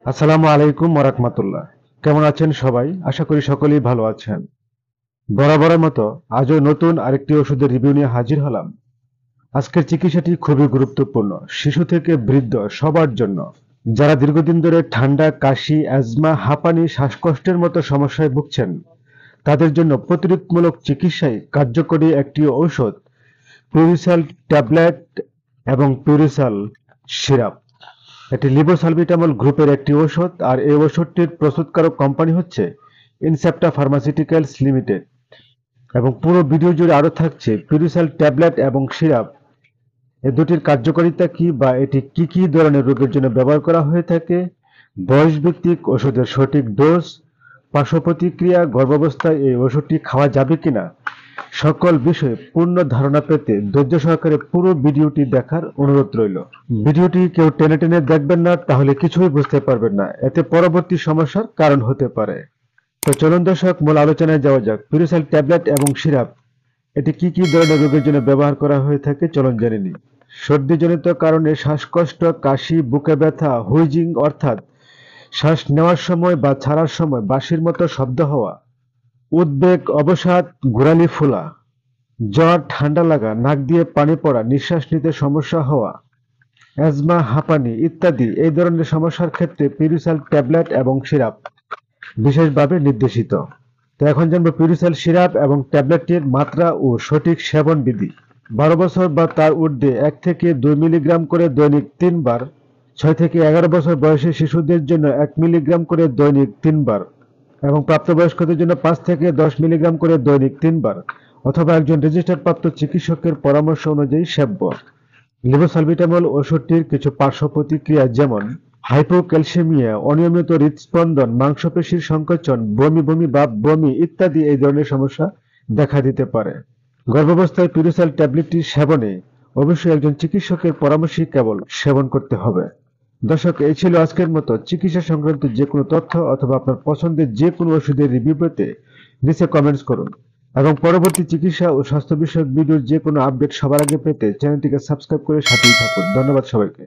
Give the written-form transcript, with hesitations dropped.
আসসালামু আলাইকুম ওয়া রাহমাতুল্লাহ। কেমন আছেন সবাই? আশা করি সকলেই ভালো আছেন। বরাবরের মতো আজও নতুন আরেকটি ওষুধের রিভিউ নিয়ে হাজির হলাম। আজকের চিকিৎসাটি খুবই গুরুত্বপূর্ণ, শিশু থেকে বৃদ্ধ সবার জন্য। যারা দীর্ঘদিন ধরে ঠান্ডা, কাশি, অ্যাজমা, হাঁপানি, শ্বাসকষ্টের মতো সমস্যায় ভুগছেন, তাদের জন্য প্রতিরোধমূলক চিকিৎসায় কার্যকরী একটি ঔষধ পিউরিসাল ট্যাবলেট এবং পিউরিসাল সিরাপ। এটি লিবোসালবিটামল গ্রুপের একটি ঔষধ, আর এই ওষুধটির প্রস্তুতকারক কোম্পানি হচ্ছে ইনসেপ্টা ফার্মাসিউটিক্যালস লিমিটেড। এবং পুরো ভিডিও জুড়ে আরও থাকছে পিউরিসাল ট্যাবলেট এবং সিরাপ এ দুটির কার্যকারিতা কি, বা এটি কি কি ধরনের রোগের জন্য ব্যবহার করা হয়ে থাকে, বয়সভিত্তিক ওষুধের সঠিক ডোজ, পার্শ্ব প্রতিক্রিয়া, গর্ভাবস্থায় এই ওষুধটি খাওয়া যাবে কিনা, সকল বিষয়ে পূর্ণ ধারণা পেতে ধৈর্য সহকারে পুরো ভিডিওটি দেখার অনুরোধ রইল। ভিডিওটি কেউ টেনে টেনে দেখবেন না, তাহলে কিছুই বুঝতে পারবেন না, এতে পরবর্তী সমস্যার কারণ হতে পারে। তো চলুন দর্শক, মূল আলোচনায় যাওয়া যাক। পিউরিসাল ট্যাবলেট এবং সিরাপ এটি কি কি ধরনের রোগের জন্য ব্যবহার করা হয়ে থাকে চলুন জেনে নিই। সর্দিজনিত কারণে শ্বাসকষ্ট, কাশি, বুকে ব্যথা, হুইজিং অর্থাৎ শ্বাস নেওয়ার সময় বা ছাড়ার সময় বাঁশির মতো শব্দ হওয়া, উদ্বেগ, অবসাদ, গোড়ালি ফোলা, জ্বর, ঠান্ডা লাগা, নাক দিয়ে পানি পড়া, নিঃশ্বাস নিতে সমস্যা হওয়া, অ্যাজমা, হাঁপানি ইত্যাদি এই ধরনের সমস্যার ক্ষেত্রে পিউরিসাল ট্যাবলেট এবং সিরাপ বিশেষভাবে নির্দেশিত। তো এখন জানবো পিউরিসাল সিরাপ এবং ট্যাবলেটটির মাত্রা ও সঠিক সেবন বিধি। 12 বছর বা তার ঊর্ধ্বে 1 থেকে 2 মিলিগ্রাম করে দৈনিক 3 বার, 6 থেকে 11 বছর বয়সী শিশুদের জন্য 1 মিলিগ্রাম করে দৈনিক 3 বার, এবং প্রাপ্তবয়স্কদের জন্য 5 থেকে 10 মিলিগ্রাম করে দৈনিক 3 বার, অথবা একজন রেজিস্টার্ড প্রাপ্ত চিকিৎসকের পরামর্শ অনুযায়ী সেব্য। লিবোসালবিটামল ওষুধটির কিছু পার্শ্ব প্রতিক্রিয়া যেমন হাইপোক্যালসেমিয়া, অনিয়মিত হৃদস্পন্দন, মাংসপেশির সংকোচন, বমি বমি বা বমি ইত্যাদি এই ধরনের সমস্যা দেখা দিতে পারে। গর্ভাবস্থায় পিউরিসাল ট্যাবলেটটি সেবনে অবশ্যই একজন চিকিৎসকের পরামর্শই কেবল সেবন করতে হবে। দর্শক, এই ছিল আজকের মতো। চিকিৎসা সংক্রান্ত যে কোনো তথ্য অথবা আপনার পছন্দের যে কোনো ওষুধের রিভিউ পেতে নিচে কমেন্টস করুন, এবং পরবর্তী চিকিৎসা ও স্বাস্থ্য বিষয়ক ভিডিওর যে কোনো আপডেট সবার আগে পেতে চ্যানেলটিকে সাবস্ক্রাইব করে সাথেই থাকুন। ধন্যবাদ সবাইকে।